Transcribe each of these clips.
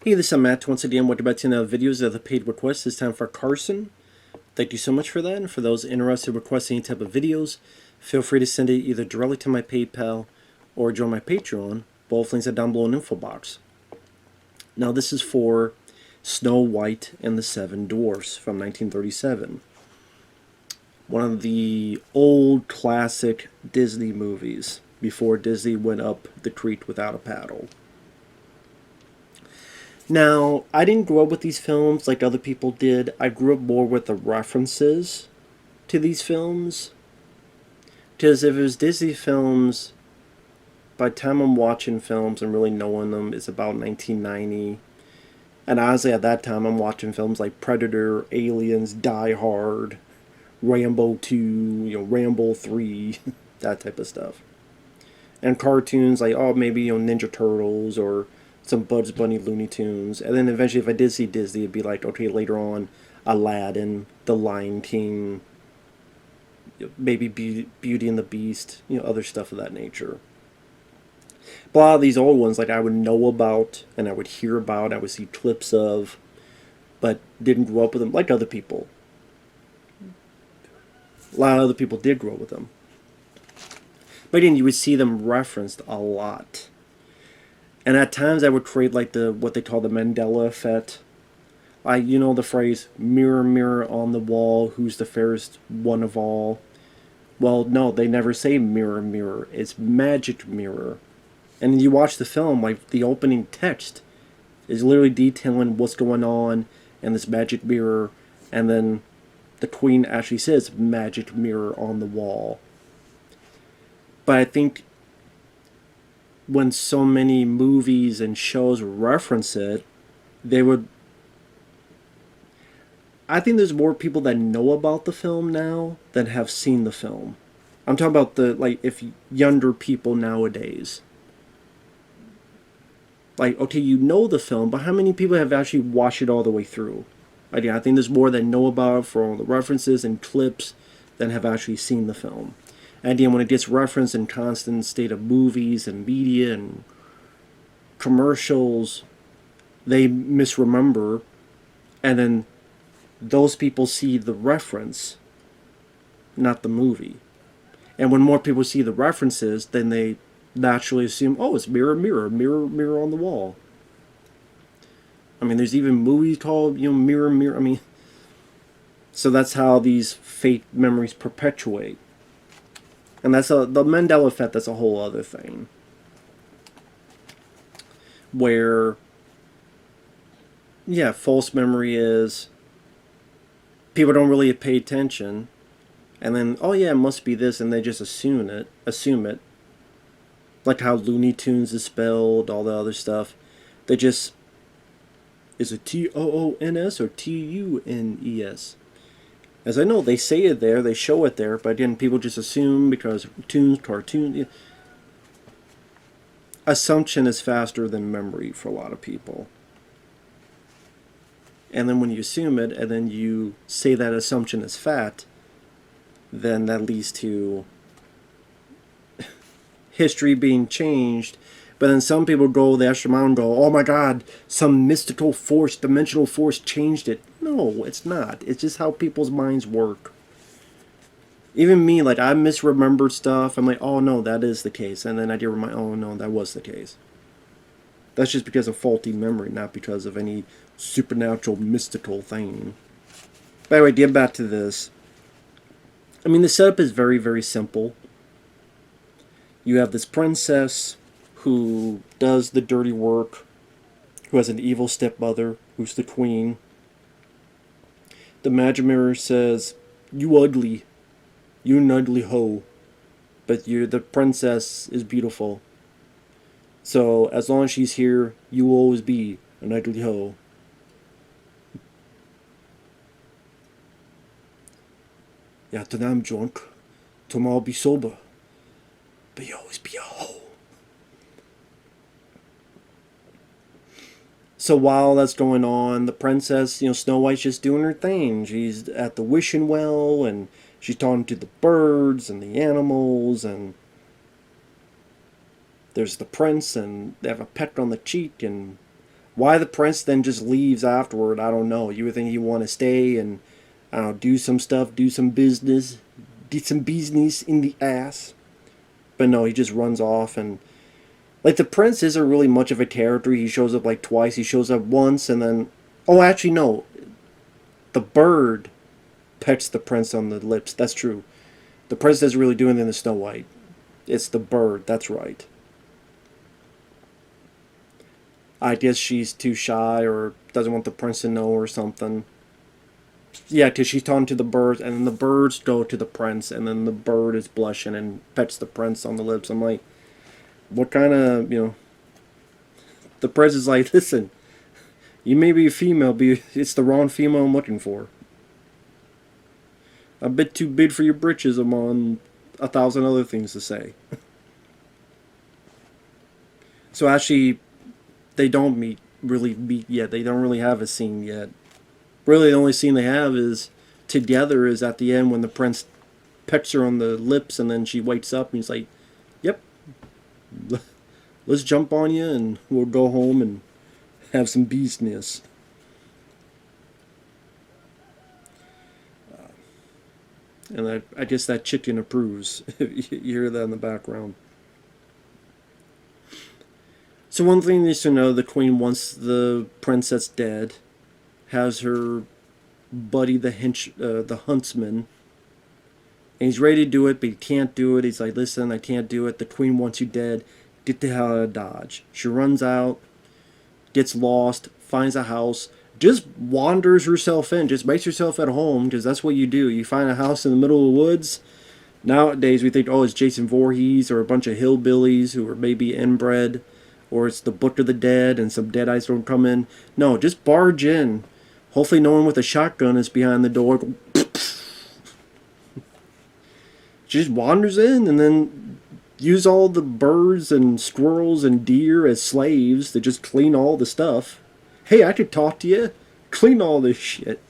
Hey, this is Matt. Once again, welcome back to another videos of the paid request. This time for Carson. Thank you so much for that. And for those interested in requesting any type of videos, feel free to send it either directly to my PayPal or join my Patreon. Both links are down below in the info box. Now this is for Snow White and the Seven Dwarfs from 1937. One of the old classic Disney movies before Disney went up the creek without a paddle. Now, I didn't grow up with these films like other people did. I grew up more with the references to these films. Because if it was Disney films, by the time I'm watching films and really knowing them, it's about 1990. And honestly, at that time, I'm watching films like Predator, Aliens, Die Hard, Rambo 2, Rambo 3, that type of stuff. And cartoons like, maybe, Ninja Turtles or some Bugs Bunny Looney Tunes. And then eventually, if I did see Disney, it'd be like, okay, later on, Aladdin, The Lion King, maybe Beauty and the Beast, other stuff of that nature. But a lot of these old ones, like I would know about, and I would hear about, I would see clips of, but didn't grow up with them like other people. A lot of other people did grow up with them. But again, you would see them referenced a lot. And at times I would create like what they call the Mandela effect. The phrase, mirror, mirror on the wall, who's the fairest one of all? Well, no, they never say mirror, mirror. It's magic mirror. And you watch the film, like the opening text is literally detailing what's going on in this magic mirror. And then the queen actually says magic mirror on the wall. But I think when so many movies and shows reference it, I think there's more people that know about the film now than have seen the film. I'm talking about if younger people nowadays. Okay, you know the film, but how many people have actually watched it all the way through? I think there's more that know about it for all the references and clips than have actually seen the film. And again, when it gets referenced in constant state of movies and media and commercials, they misremember, and then those people see the reference, not the movie. And when more people see the references, then they naturally assume, it's mirror, mirror, mirror, mirror on the wall. I mean, there's even movies called, Mirror, Mirror. So that's how these fake memories perpetuate. And the Mandela effect, that's a whole other thing. Where, false memory is people don't really pay attention. And then, it must be this, and they just assume it. Like how Looney Tunes is spelled, all the other stuff. They just, is it Toons or Tunes? As I know, they say it there, they show it there, but again, people just assume because cartoon. Assumption is faster than memory for a lot of people. And then when you assume it, and then you say that assumption is fact, then that leads to history being changed. But then some people go the extra mile and go, oh my God, some mystical force, dimensional force changed it. No, it's not. It's just how people's minds work. Even me, I misremembered stuff. I'm like, oh no, that is the case. And then I do remind, oh no, that was the case. That's just because of faulty memory, not because of any supernatural, mystical thing. But anyway, get back to this. The setup is very, very simple. You have this princess who does the dirty work, who has an evil stepmother, who's the queen. The magic mirror says, you ugly. You an ugly hoe. But the princess is beautiful. So, as long as she's here, you will always be an ugly hoe. Yeah, tonight I'm drunk. Tomorrow I'll be sober. But you always be a hoe. So while that's going on, the princess, Snow White's just doing her thing. She's at the wishing well, and she's talking to the birds and the animals, and there's the prince, and they have a peck on the cheek, and Why the prince then just leaves afterward, I don't know. You would think he'd want to stay and, I don't know, do some stuff, do some business, get some business in the ass. But no, he just runs off. And like, the prince isn't really much of a character. He shows up like twice. He shows up once and then, oh, actually no, the bird pecks the prince on the lips. That's true. The prince doesn't really do anything to Snow White. It's the bird. That's right. I guess she's too shy or doesn't want the prince to know or something. Yeah, because she's talking to the birds, and then the birds go to the prince, and then the bird is blushing and pets the prince on the lips. I'm like, what kind of, The prince is like, listen, you may be a female, but it's the wrong female I'm looking for. A bit too big for your britches, among 1,000 other things to say. So actually, they don't really meet yet. They don't really have a scene yet. Really, the only scene they have is together is at the end when the prince pecks her on the lips and then she wakes up and he's like, yep, let's jump on you and we'll go home and have some business. And I guess that chicken approves. You hear that in the background. So one thing you need to know, the queen, once the princess dead, has her buddy, the huntsman, and he's ready to do it, but he can't do it. He's like, listen, I can't do it. The queen wants you dead. Get the hell out of Dodge. She runs out, gets lost, finds a house, just wanders herself in, just makes herself at home, because that's what you do. You find a house in the middle of the woods. Nowadays, we think, oh, it's Jason Voorhees or a bunch of hillbillies who are maybe inbred, or it's the Book of the Dead and some deadites don't come in. No, just barge in. Hopefully no one with a shotgun is behind the door. Just wanders in and then use all the birds and squirrels and deer as slaves to just clean all the stuff. Hey, I could talk to you. Clean all this shit.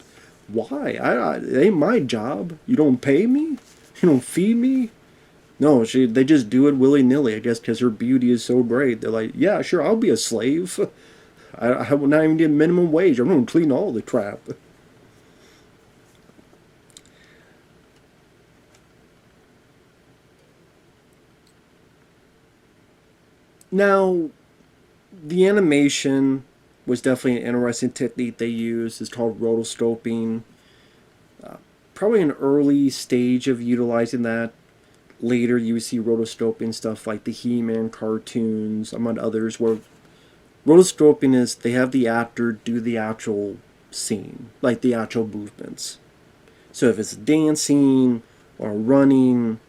Why? It ain't my job. You don't pay me? You don't feed me? No, they just do it willy-nilly, I guess, because her beauty is so great. They're like, yeah, sure, I'll be a slave. I will not even get minimum wage. I'm going to clean all the crap. Now, the animation was definitely an interesting technique they used. It's called rotoscoping. Probably an early stage of utilizing that. Later, you would see rotoscoping stuff like the He-Man cartoons, among others, where rotoscoping is they have the actor do the actual scene, like the actual movements. So if it's dancing or running,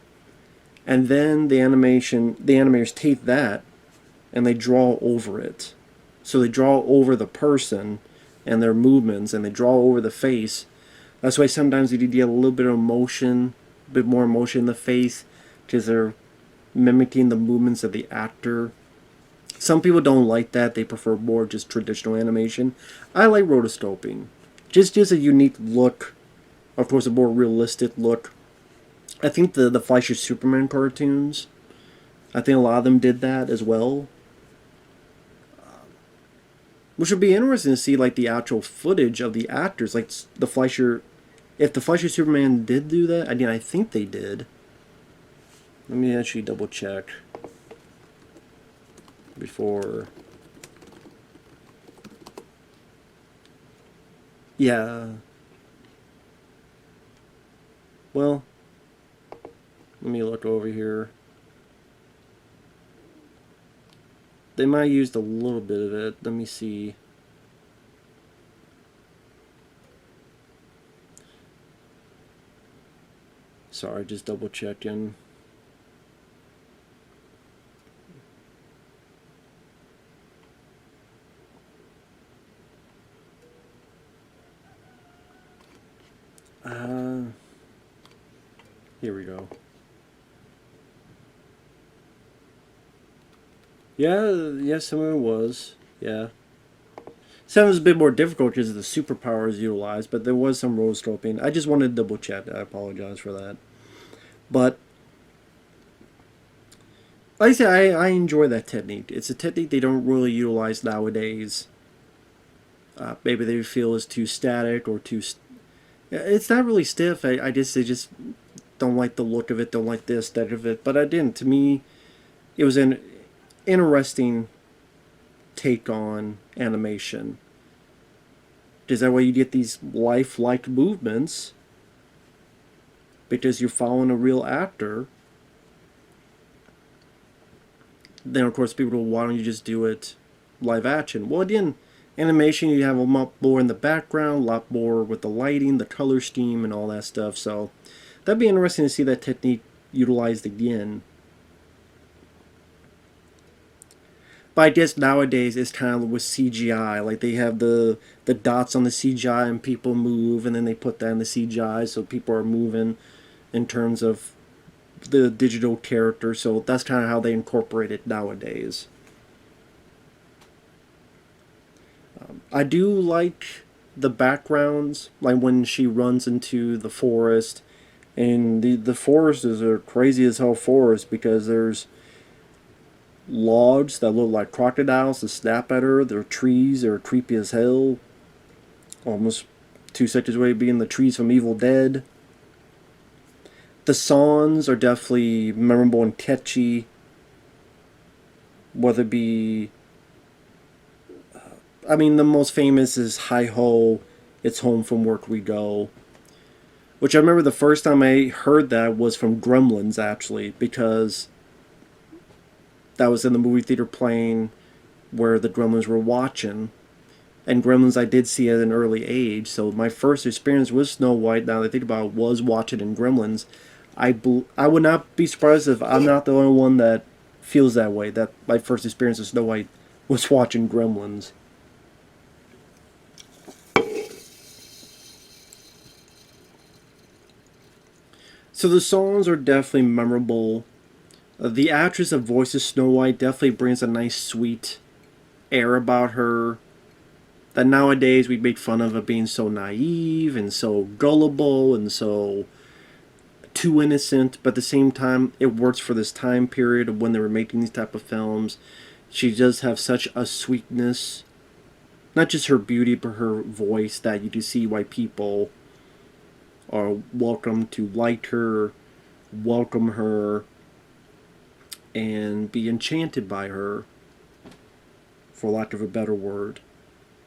and then the animators take that and they draw over it. So they draw over the person and their movements, and they draw over the face. That's why sometimes you get a little bit of emotion, a bit more emotion in the face, because they're mimicking the movements of the actor. Some people don't like that. They prefer more just traditional animation. I like rotoscoping. Just gives a unique look. Of course, a more realistic look. I think the Fleischer Superman cartoons, I think a lot of them did that as well. Which would be interesting to see, like, the actual footage of the actors. Like, the Fleischer... If the Fleischer Superman did do that, I think they did. Let me actually double check before. Yeah. Well, let me look over here. They might have used a little bit of it. Let me see. Sorry, just double checking. Here we go. Yeah, some of it was. Yeah. Some was a bit more difficult because of the superpowers utilized, but there was some rotoscoping. I just wanted to double check. I apologize for that. But, like I say, I enjoy that technique. It's a technique they don't really utilize nowadays. maybe they feel is too static or too. It's not really stiff. I just they just don't like the look of it, don't like the aesthetic of it. But I didn't. To me, it was an interesting take on animation. Because that way you get these lifelike movements because you're following a real actor. Then of course people go, why don't you just do it live action? Well, again, animation you have a lot more in the background, a lot more with the lighting, the color scheme, and all that stuff. So that'd be interesting to see that technique utilized again. But I guess nowadays it's kind of with CGI. Like they have the dots on the CGI and people move, and then they put that in the CGI, so people are moving in terms of the digital character. So that's kind of how they incorporate it nowadays. I do like the backgrounds, like when she runs into the forest, and the forest is a crazy as hell forest because there's logs that look like crocodiles that snap at her. There are trees that are creepy as hell, almost 2 seconds away being the trees from Evil Dead. The songs are definitely memorable and catchy, whether it be I mean, the most famous is Hi Ho, It's Home From Work We Go. Which I remember the first time I heard that was from Gremlins, actually, because that was in the movie theater playing where the Gremlins were watching. And Gremlins I did see at an early age, so my first experience with Snow White, now that I think about it, was watching in Gremlins. I would not be surprised if I'm not the only one that feels that way, that my first experience with Snow White was watching Gremlins. So the songs are definitely memorable. The actress that voices Snow White definitely brings a nice sweet air about her that nowadays we make fun of being so naive and so gullible and so too innocent, but at the same time it works for this time period of when they were making these type of films. She does have such a sweetness, not just her beauty but her voice, that you can see why people are welcome to like her, welcome her, and be enchanted by her, for lack of a better word.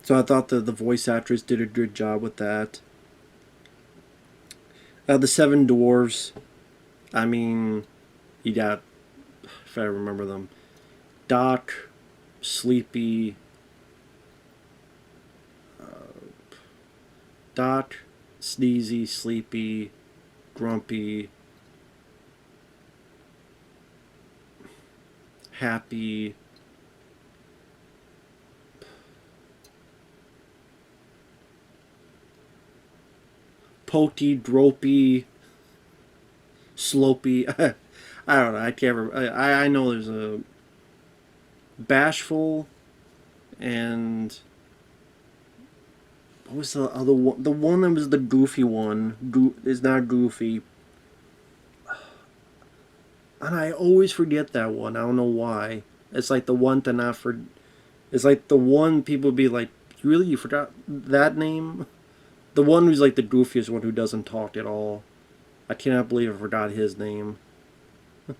So I thought that the voice actress did a good job with that. The Seven Dwarfs, I mean, you got, if I remember them, Doc, Sleepy, Doc, Sneezy, Sleepy, Grumpy, Happy, Pokey, Dropey, Slopey. I don't know. I can't remember. I know there's a Bashful, and what was the other one? The one that was the goofy one is not Goofy. And I always forget that one. I don't know why. It's like the one to not for. It's like the one people be like, really, you forgot that name? The one who's like the goofiest one who doesn't talk at all. I cannot believe I forgot his name. I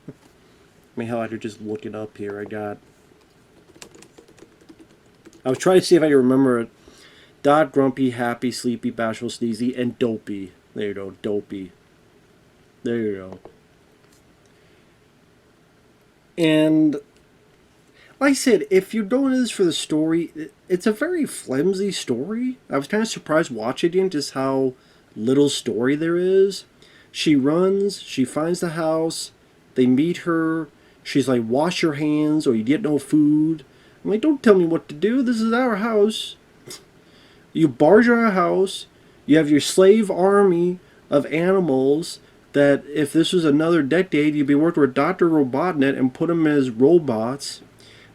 mean, hell, I could just look it up here. I was trying to see if I could remember it. Dot, Grumpy, Happy, Sleepy, Bashful, Sneezy, and Dopey. There you go, Dopey. There you go. And like I said, if you're going into this for the story, it's a very flimsy story. I was kind of surprised watching it, just how little story there is. She runs, she finds the house, they meet her, she's like, wash your hands or you get no food. I'm like, don't tell me what to do, this is our house. You barge our house, you have your slave army of animals that if this was another decade, you'd be working with Dr. Robotnik and put them as robots.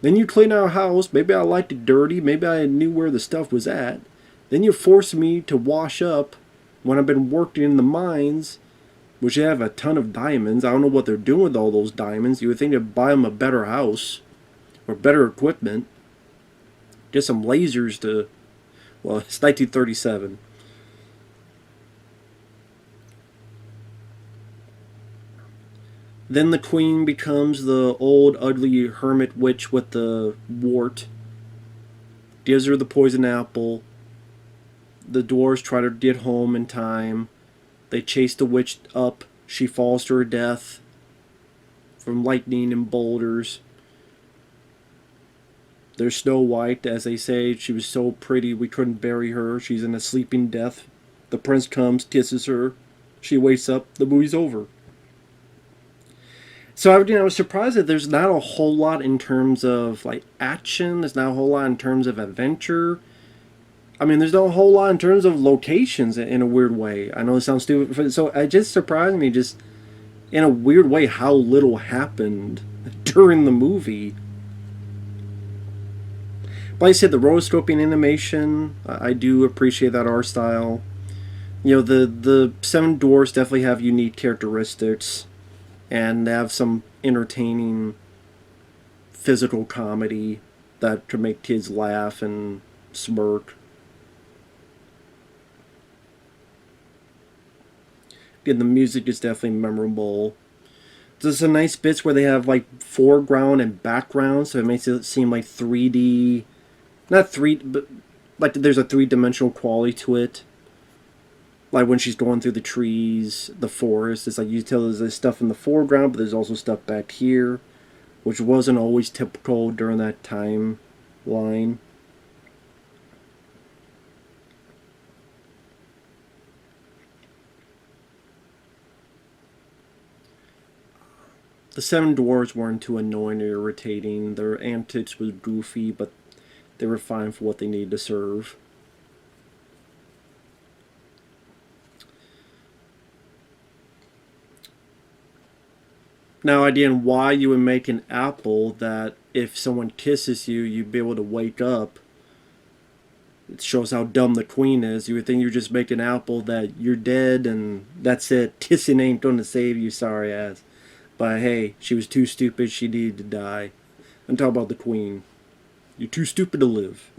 Then you clean our house, maybe I liked it dirty, maybe I knew where the stuff was at. Then you force me to wash up when I've been working in the mines, which have a ton of diamonds. I don't know what they're doing with all those diamonds. You would think they'd buy them a better house or better equipment. Get some lasers to Well, it's 1937. Then the queen becomes the old, ugly hermit witch with the wart. Gives her the poison apple. The dwarves try to get home in time. They chase the witch up. She falls to her death from lightning and boulders. There's Snow White, as they say. She was so pretty we couldn't bury her. She's in a sleeping death. The prince comes, kisses her. She wakes up. The movie's over. So I was surprised that there's not a whole lot in terms of like action. There's not a whole lot in terms of adventure. I mean, there's not a whole lot in terms of locations in a weird way. I know it sounds stupid. So it just surprised me, just in a weird way, how little happened during the movie. But like I said, the rotoscoping animation, I do appreciate that art style. You know, the Seven Dwarfs definitely have unique characteristics, and they have some entertaining physical comedy that could make kids laugh and smirk. Again, the music is definitely memorable. There's some nice bits where they have like foreground and background, so it makes it seem like 3D, not 3, but like there's a three-dimensional quality to it. Like when she's going through the trees, the forest, it's like you tell there's stuff in the foreground, but there's also stuff back here, which wasn't always typical during that time line. The Seven Dwarfs weren't too annoying or irritating. Their antics was goofy, but they were fine for what they needed to serve. Now, again, why you would make an apple that if someone kisses you, you'd be able to wake up. It shows how dumb the queen is. You would think you just make an apple that you're dead and that's it. Kissing ain't gonna save you, sorry ass. But hey, she was too stupid, she needed to die. And talk about the queen. You're too stupid to live.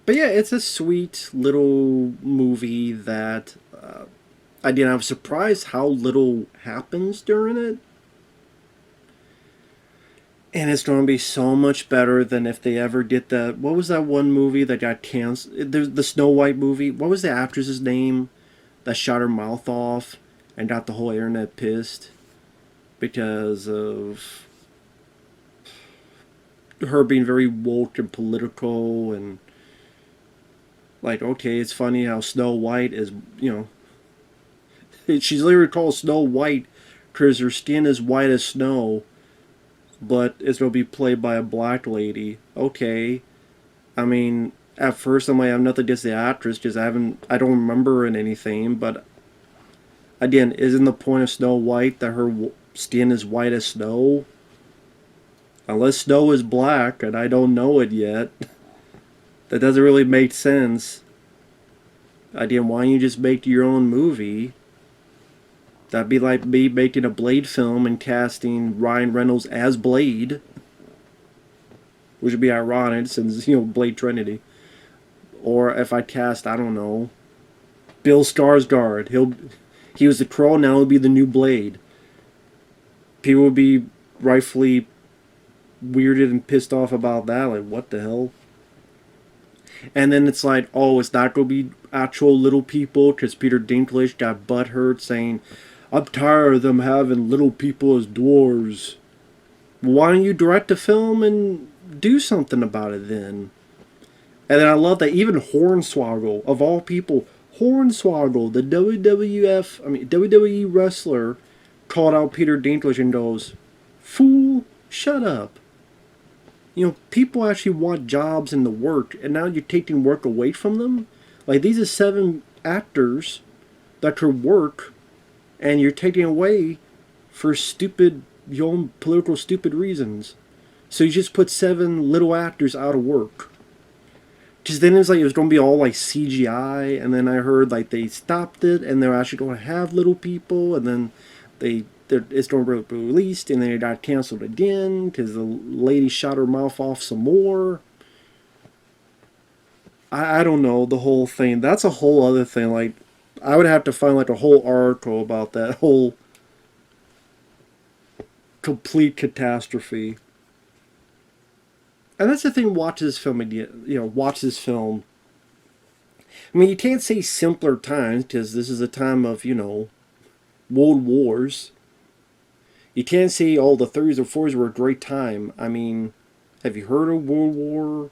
But yeah, it's a sweet little movie that I was surprised how little happens during it. And it's going to be so much better than if they ever did that. What was that one movie that got canceled? There's the Snow White movie. What was the actress's name that shot her mouth off and got the whole internet pissed because of her being very woke and political and like, okay, it's funny how Snow White is, she's literally called Snow White because her skin is white as snow, but it's going to be played by a black lady. Okay. I mean, at first I'm like, I have nothing against the actress because I don't remember her in anything, but again, isn't the point of Snow White that her skin is white as snow? Unless snow is black and I don't know it yet. That doesn't really make sense. Again, why don't you just make your own movie? That'd be like me making a Blade film and casting Ryan Reynolds as Blade. Which would be ironic since, Blade Trinity. Or if I cast, I don't know, Bill Skarsgård. He was the Crow, now he'll be the new Blade. People would be rightfully weirded and pissed off about that. Like, what the hell? And then it's like, oh, it's not going to be actual little people because Peter Dinklage got butthurt saying, I'm tired of them having little people as dwarves. Well, why don't you direct a film and do something about it then? And then I love that even Hornswoggle, of all people, Hornswoggle, the WWE wrestler, called out Peter Dinklage and goes, fool, shut up. People actually want jobs and the work, and now you're taking work away from them? Like, these are 7 actors that could work, and you're taking away for stupid, political stupid reasons. So you just put 7 little actors out of work. Because then it was going to be all like CGI, and then I heard like they stopped it, and they're actually going to have little people, and then they it's going to be released, and then it got canceled again because the lady shot her mouth off some more. I don't know, the whole thing. That's a whole other thing. Like, I would have to find like a whole article about that whole complete catastrophe. And that's the thing. Watch this film again. Watch this film. I mean, you can't say simpler times because this is a time of world wars. You can't say the 30s or 40s were a great time. I mean, have you heard of World War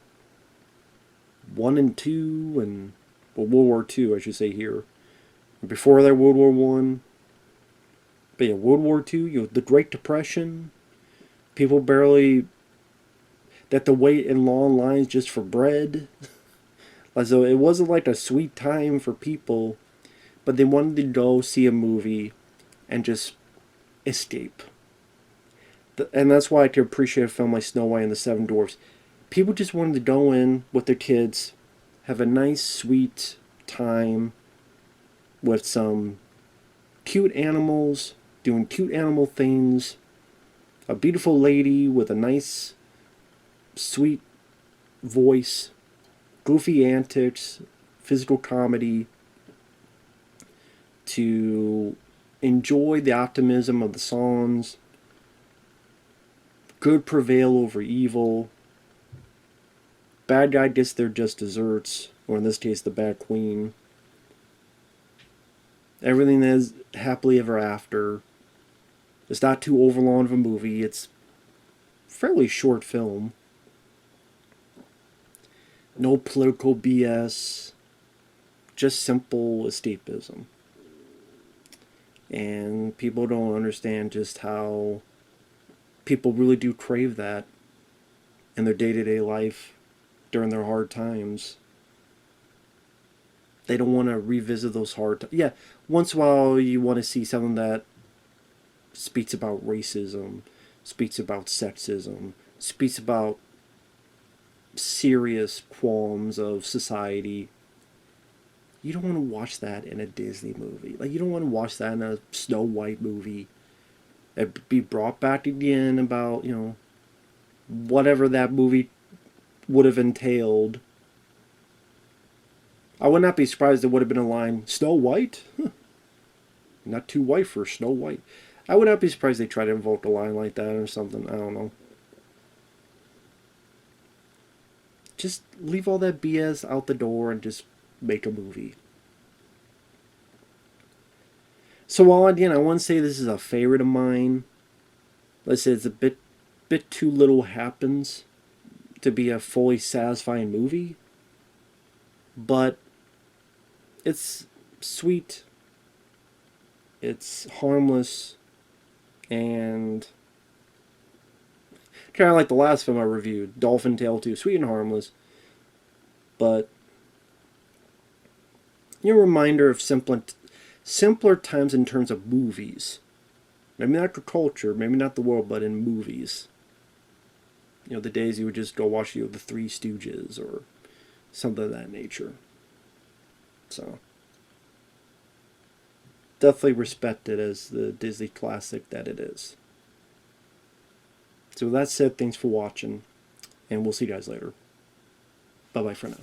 One and Two, and World War Two, I should say here. Before that, World War One. But yeah, World War Two. The Great Depression. People barely that to wait in long lines just for bread. So it wasn't like a sweet time for people, but they wanted to go see a movie and just escape. And that's why I can appreciate a film like Snow White and the Seven Dwarfs. People just wanted to go in with their kids, have a nice, sweet time with some cute animals, doing cute animal things, a beautiful lady with a nice, sweet voice, goofy antics, physical comedy, to enjoy the optimism of the songs. Good prevail over evil. Bad guy gets their just desserts, or in this case, the bad queen. Everything is happily ever after. It's not too overlong of a movie. It's a fairly short film. No political BS. Just simple escapism. And people don't understand just how people really do crave that in their day-to-day life during their hard times. They don't want to revisit those hard times. Yeah, once in a while you want to see something that speaks about racism, speaks about sexism, speaks about serious qualms of society. You don't want to watch that in a Disney movie. Like, you don't want to watch that in a Snow White movie. It'd be brought back again about, whatever that movie would have entailed. I would not be surprised there would have been a line, Snow White? Huh. Not too white for Snow White. I would not be surprised they try to invoke a line like that or something. I don't know. Just leave all that BS out the door and just make a movie. So while again, I wouldn't say this is a favorite of mine. Let's say it's a bit too little happens to be a fully satisfying movie. But it's sweet. It's harmless. And kind of like the last film I reviewed, Dolphin Tale 2, sweet and harmless. But a reminder of simpler times in terms of movies. Maybe not the culture, maybe not the world, but in movies. The days you would just go watch the Three Stooges or something of that nature. So definitely respect it as the Disney classic that it is. So with that said, thanks for watching, and we'll see you guys later. Bye-bye for now.